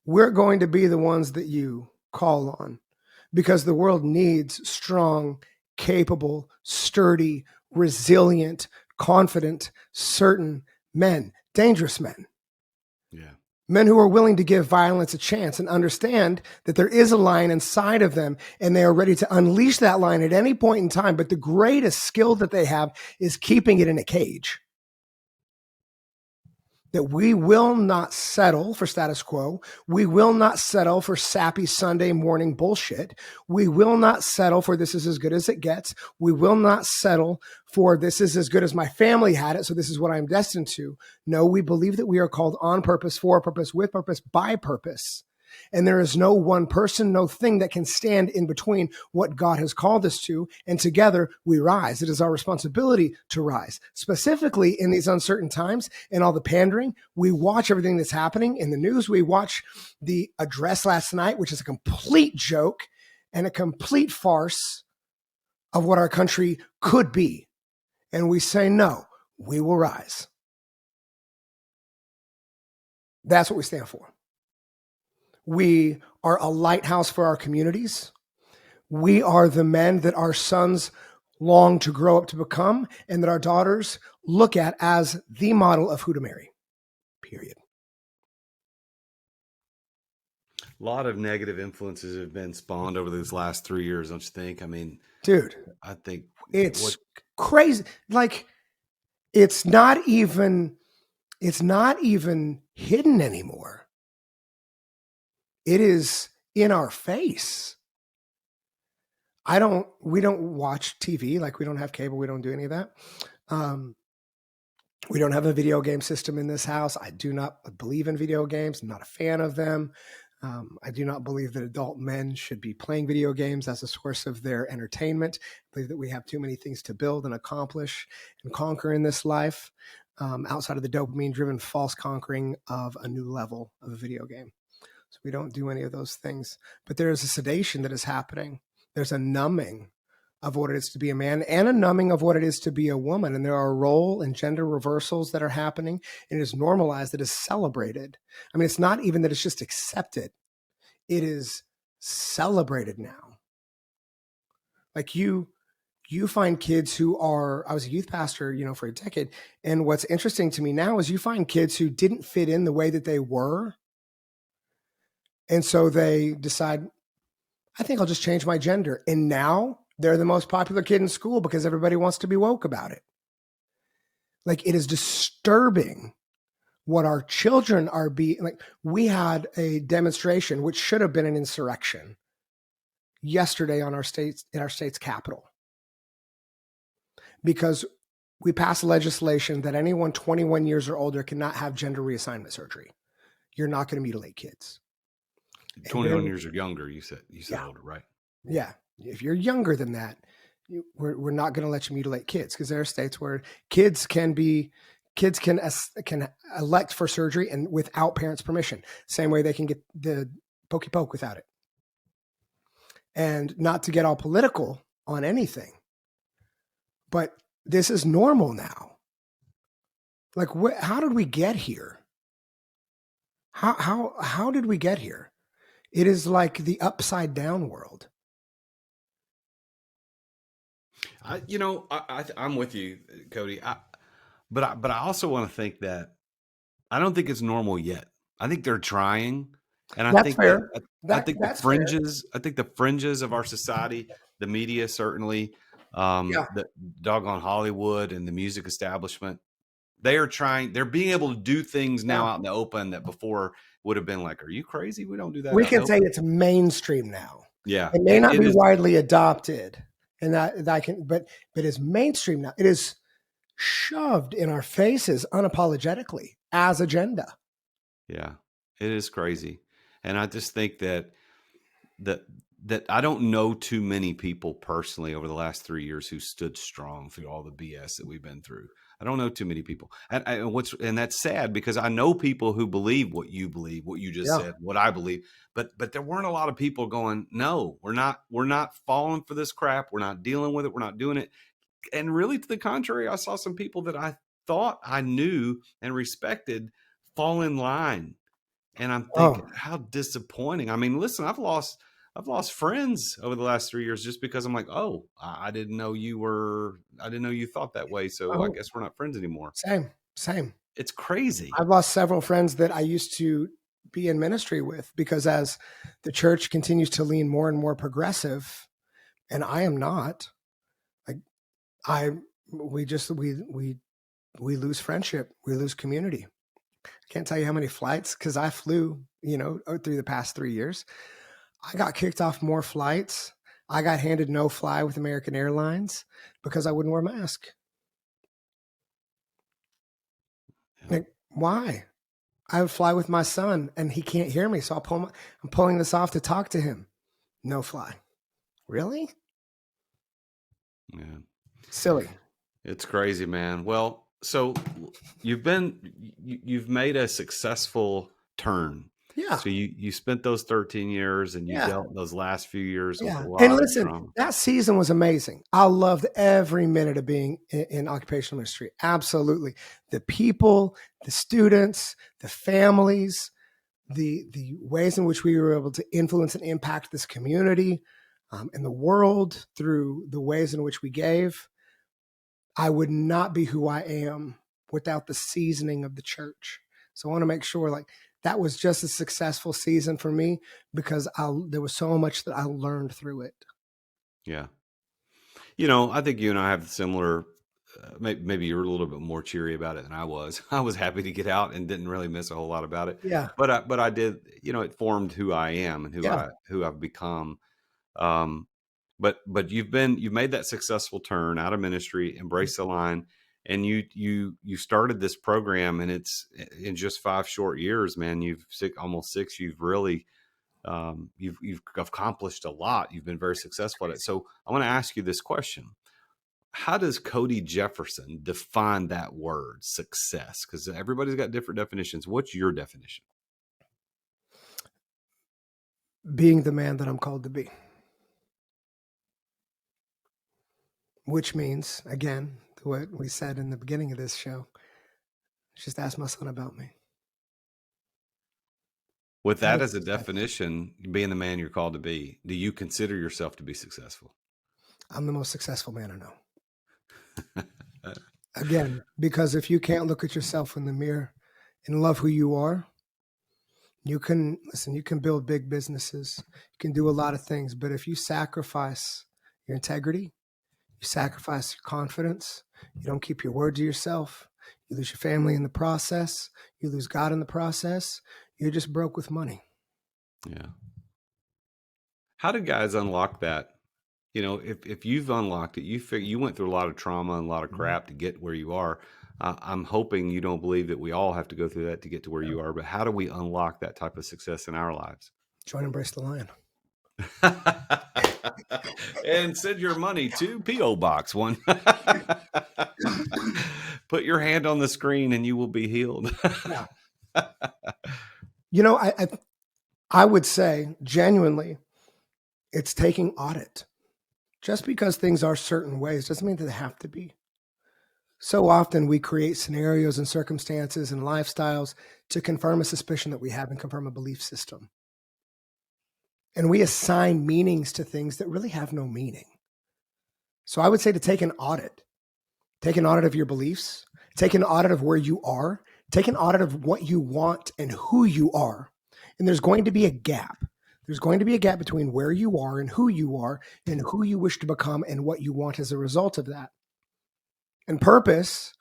we're going to be the ones that you call on because the world needs strong, capable, sturdy, resilient, confident, certain men, dangerous men. Yeah. Men who are willing to give violence a chance and understand that there is a lion inside of them and they are ready to unleash that lion at any point in time. But the greatest skill that they have is keeping it in a cage. That we will not settle for status quo. We will not settle for sappy Sunday morning bullshit. We will not settle for this is as good as it gets. We will not settle for this is as good as my family had it, so this is what I'm destined to. No, we believe that we are called on purpose, for a purpose, with purpose, by purpose. And there is no one person, no thing that can stand in between what God has called us to. And together we rise. It is our responsibility to rise. Specifically in these uncertain times and all the pandering, we watch everything that's happening in the news. We watch the address last night, which is a complete joke and a complete farce of what our country could be. And we say, no, we will rise. That's what we stand for. We are a lighthouse for our communities. We are the men that our sons long to grow up to become and that our daughters look at as the model of who to marry, period. A lot of negative influences have been spawned over these last 3 years, don't you think? I mean, dude, I think it's crazy. Like, it's not even hidden anymore. It is in our face. We don't watch TV, like we don't have cable. We don't do any of that. We don't have a video game system in this house. I do not believe in video games. I'm not a fan of them. I do not believe that adult men should be playing video games as a source of their entertainment. I believe that we have too many things to build and accomplish and conquer in this life, outside of the dopamine-driven false conquering of a new level of a video game. So we don't do any of those things. But there is a sedation that is happening. There's a numbing of what it is to be a man and a numbing of what it is to be a woman. And there are role and gender reversals that are happening. And it is normalized. It is celebrated. I mean, it's not even that it's just accepted. It is celebrated now. Like you find kids who are, I was a youth pastor, for a decade. And what's interesting to me now is you find kids who didn't fit in the way that they were. And so they decide, I think I'll just change my gender. And now they're the most popular kid in school because everybody wants to be woke about it. Like, it is disturbing what our children are being like. We had a demonstration, which should have been an insurrection, yesterday in our state's capital, because we passed legislation that anyone 21 years or older cannot have gender reassignment surgery. You're not going to mutilate kids. 21 years or younger, you said yeah. Older, right? Yeah. If you're younger than that, we're not going to let you mutilate kids, because there are states where kids can elect for surgery and without parents' permission. Same way they can get the pokey poke without it. And not to get all political on anything, but this is normal now. Like, how did we get here? How did we get here? It is like the upside down world. I'm with you, Cody. But I also want to think that I don't think it's normal yet. I think they're trying, and I think fair. I think the fringes. Fair. I think the fringes of our society, the media certainly, the doggone Hollywood and the music establishment, they are trying. They're being able to do things now out in the open that before would have been like, "Are you crazy? We don't do that." We can say it's mainstream now. Yeah, it may not be widely adopted, and but it's mainstream now. It is shoved in our faces unapologetically as agenda. Yeah, it is crazy, and I just think that I don't know too many people personally over the last 3 years who stood strong through all the BS that we've been through. I don't know too many people, and that's sad, because I know people who believe what you just said, what I believe, but there weren't a lot of people going, no, we're not falling for this crap. We're not dealing with it. We're not doing it. And really, to the contrary, I saw some people that I thought I knew and respected fall in line. And I'm thinking, how disappointing. I mean, listen, I've lost friends over the last 3 years just because I'm like, oh, I didn't know you thought that way. So I guess we're not friends anymore. Same. It's crazy. I've lost several friends that I used to be in ministry with, because as the church continues to lean more and more progressive, and I am not, like we lose friendship, we lose community. I can't tell you how many flights, because I flew, through the past 3 years. I got kicked off more flights. I got handed no fly with American Airlines because I wouldn't wear a mask. Like, why? I would fly with my son and he can't hear me. So I'm pulling this off to talk to him. No fly. Really? Yeah. Silly. It's crazy, man. Well, so you've made a successful turn. Yeah. So you spent those 13 years and you Yeah. dealt those last few years with a lot And of listen, trauma. that season was amazing. I loved every minute of being in occupational ministry. Absolutely. The people, the students, the families, the ways in which we were able to influence and impact this community and the world through the ways in which we gave. I would not be who I am without the seasoning of the church. So I want to make sure like that was just a successful season for me, because there was so much that I learned through it. Yeah. I think you and I have similar, maybe you're a little bit more cheery about it than I was. I was happy to get out and didn't really miss a whole lot about it. Yeah. But I did, it formed who I am and who I've become. But you've made that successful turn out of ministry, embrace the line, and you started this program, and it's in just 5 short years, man. Almost 6. You've really you've accomplished a lot. You've been very successful at it. So I want to ask you this question: how does Cody Jefferson define that word success? Because everybody's got different definitions. What's your definition? Being the man that I'm called to be. Which means, again, what we said in the beginning of this show, just ask my son about me. With that as a definition, being the man you're called to be, do you consider yourself to be successful? I'm the most successful man I know. Again, because if you can't look at yourself in the mirror and love who you are, you can build big businesses, you can do a lot of things, but if you sacrifice your integrity, you sacrifice your confidence, you don't keep your word to yourself, you lose your family in the process, you lose God in the process, you're just broke with money. Yeah. How do guys unlock that? If you've unlocked it, you went through a lot of trauma and a lot of crap to get where you are. I'm hoping you don't believe that we all have to go through that to get to where you are, but how do we unlock that type of success in our lives? Join Embrace the Lion. And send your money to P.O. Box 1. Put your hand on the screen and you will be healed. Yeah. I would say genuinely, it's taking audit. Just because things are certain ways doesn't mean that they have to be. So often we create scenarios and circumstances and lifestyles to confirm a suspicion that we have and confirm a belief system. And we assign meanings to things that really have no meaning. So I would say to take an audit of your beliefs, take an audit of where you are, take an audit of what you want and who you are. And there's going to be a gap. There's going to be a gap between where you are and who you wish to become and what you want as a result of that. And purpose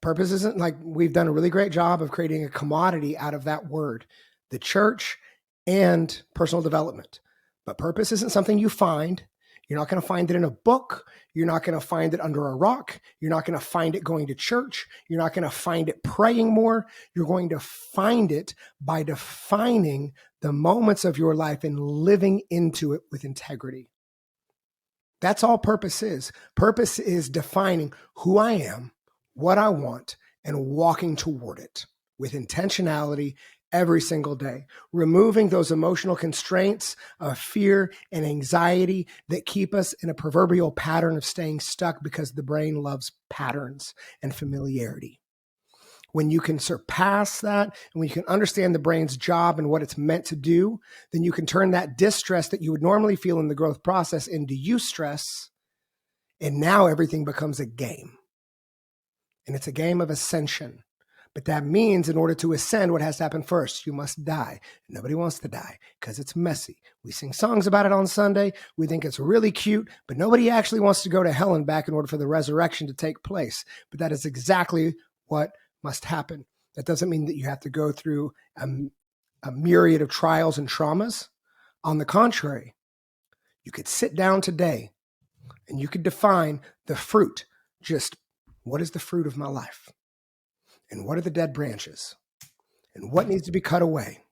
isn't like, we've done a really great job of creating a commodity out of that word, the church and personal development. But purpose isn't something you find. You're not going to find it in a book. You're not going to find it under a rock. You're not going to find it going to church. You're not going to find it praying more. You're going to find it by defining the moments of your life and living into it with integrity. That's all purpose is. Purpose is defining who I am, what I want, and walking toward it with intentionality every single day, removing those emotional constraints of fear and anxiety that keep us in a proverbial pattern of staying stuck, because the brain loves patterns and familiarity. When you can surpass that, and when you can understand the brain's job and what it's meant to do, then you can turn that distress that you would normally feel in the growth process into eustress. And now everything becomes a game. And it's a game of ascension. But that means in order to ascend, what has to happen first? You must die. Nobody wants to die because it's messy. We sing songs about it on Sunday. We think it's really cute, but nobody actually wants to go to hell and back in order for the resurrection to take place. But that is exactly what must happen. That doesn't mean that you have to go through a myriad of trials and traumas. On the contrary, you could sit down today and you could define the fruit. Just what is the fruit of my life? And what are the dead branches? And what needs to be cut away?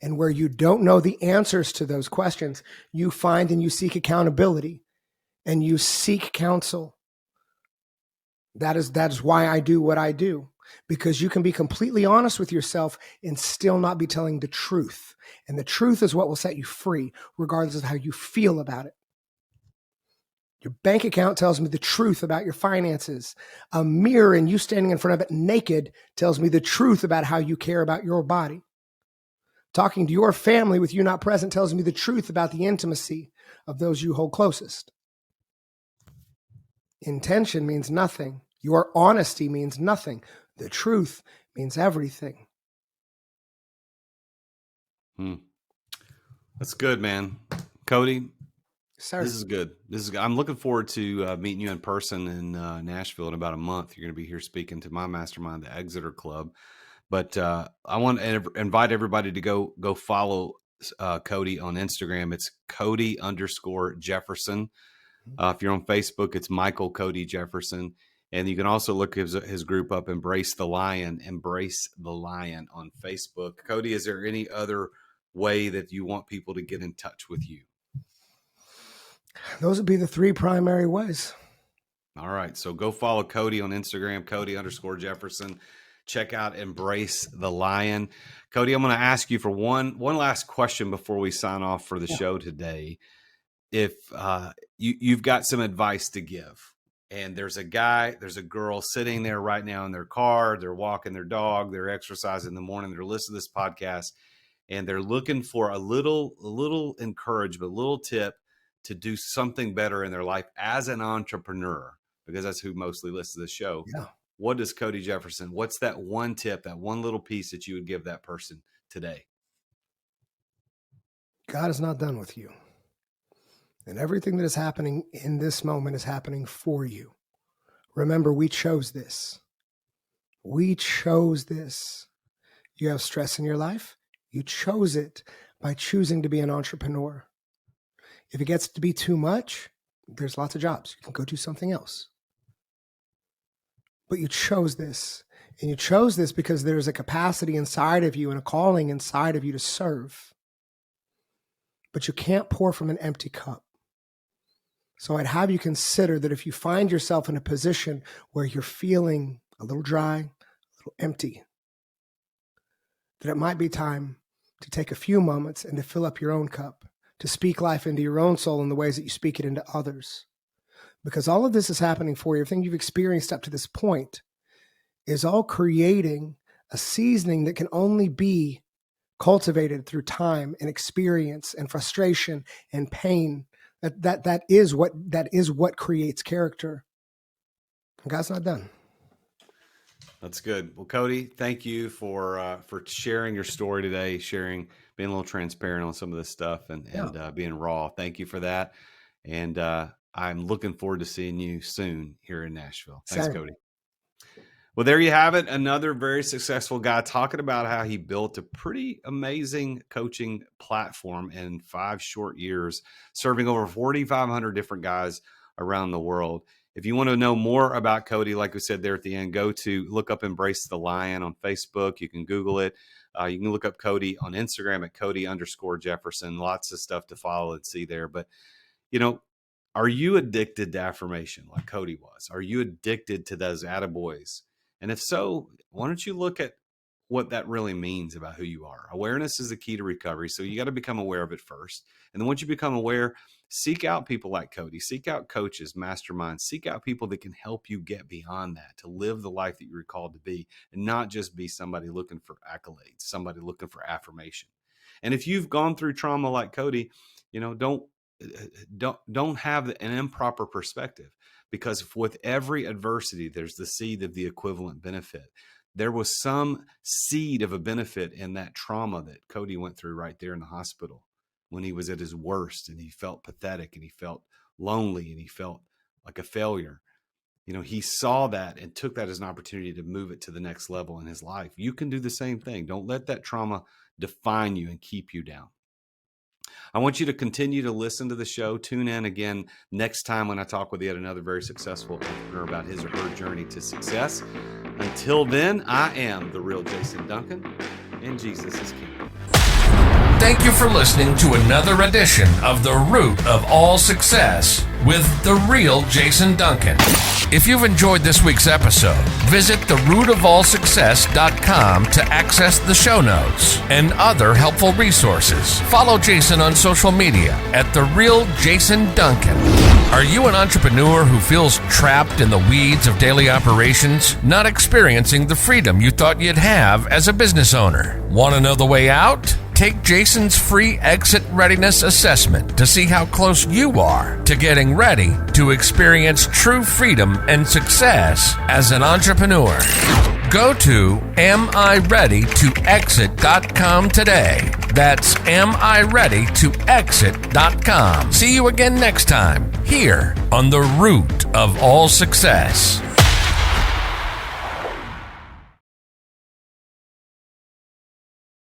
And where you don't know the answers to those questions, you find and you seek accountability and you seek counsel. That is why I do what I do, because you can be completely honest with yourself and still not be telling the truth. And the truth is what will set you free, regardless of how you feel about it. Your bank account tells me the truth about your finances. A mirror and you standing in front of it naked tells me the truth about how you care about your body. Talking to your family with you not present tells me the truth about the intimacy of those you hold closest. Intention means nothing. Your honesty means nothing. The truth means everything. That's good, man. Cody, Sir. this is good. I'm looking forward to meeting you in person in Nashville in about a month. You're going to be here speaking to my mastermind, the Exeter Club. But I want to invite everybody to go follow Cody on Instagram. It's Cody_Jefferson. If you're on Facebook, it's Michael Cody Jefferson. And you can also look his group up, Embrace the Lion on Facebook. Cody, is there any other way that you want people to get in touch with you? Those would be the three primary ways. All right. So go follow Cody on Instagram, Cody_Jefferson. Check out Embrace the Lion. Cody, I'm going to ask you for one last question before we sign off for the show today. If you've got some advice to give, and there's a girl sitting there right now in their car, they're walking their dog, they're exercising in the morning, they're listening to this podcast, and they're looking for a little encouragement, a little tip to do something better in their life as an entrepreneur, because that's who mostly listens to the show. Yeah. What does Cody Jefferson, what's that one tip, that one little piece that you would give that person today? God is not done with you. And everything that is happening in this moment is happening for you. Remember, we chose this. We chose this. You have stress in your life. You chose it by choosing to be an entrepreneur. If it gets to be too much, there's lots of jobs. You can go do something else. But you chose this. And you chose this because there's a capacity inside of you and a calling inside of you to serve. But you can't pour from an empty cup. So I'd have you consider that if you find yourself in a position where you're feeling a little dry, a little empty, that it might be time to take a few moments and to fill up your own cup, to speak life into your own soul in the ways that you speak it into others. Because all of this is happening for you. Everything you've experienced up to this point is all creating a seasoning that can only be cultivated through time and experience and frustration and pain. That is what creates character. And God's not done. That's good. Well, Cody, thank you for sharing your story today, being a little transparent on some of this stuff and being raw. Thank you for that. And I'm looking forward to seeing you soon here in Nashville. Thanks, Same. Cody. Well, there you have it. Another very successful guy talking about how he built a pretty amazing coaching platform in 5 short years, serving over 4,500 different guys around the world. If you want to know more about Cody, like we said there at the end, look up Embrace the Lion on Facebook. You can Google it. You can look up Cody on Instagram at Cody_Jefferson. Lots of stuff to follow and see there. But, are you addicted to affirmation like Cody was? Are you addicted to those attaboys? And if so, why don't you look at what that really means about who you are? Awareness is the key to recovery. So you got to become aware of it first. And then once you become aware, seek out people like Cody, seek out coaches, masterminds, seek out people that can help you get beyond that, to live the life that you're called to be, and not just be somebody looking for accolades, somebody looking for affirmation. And if you've gone through trauma like Cody, don't have an improper perspective, because with every adversity, there's the seed of the equivalent benefit. there was some seed of a benefit in that trauma that Cody went through right there in the hospital when he was at his worst, and he felt pathetic, and he felt lonely, and he felt like a failure. He saw that and took that as an opportunity to move it to the next level in his life. You can do the same thing. Don't let that trauma define you and keep you down. I want you to continue to listen to the show. Tune in again next time when I talk with yet another very successful entrepreneur about his or her journey to success. Until then, I am the real Jason Duncan, and Jesus is King. Thank you for listening to another edition of The Root of All Success with the real Jason Duncan. If you've enjoyed this week's episode, visit therootofallsuccess.com to access the show notes and other helpful resources. Follow Jason on social media at The Real Jason Duncan. Are you an entrepreneur who feels trapped in the weeds of daily operations, not experiencing the freedom you thought you'd have as a business owner? Want to know the way out? Take Jason's free exit readiness assessment to see how close you are to getting ready to experience true freedom and success as an entrepreneur. Go to amireadytoexit.com today. That's amireadytoexit.com. See you again next time here on The Root of All Success.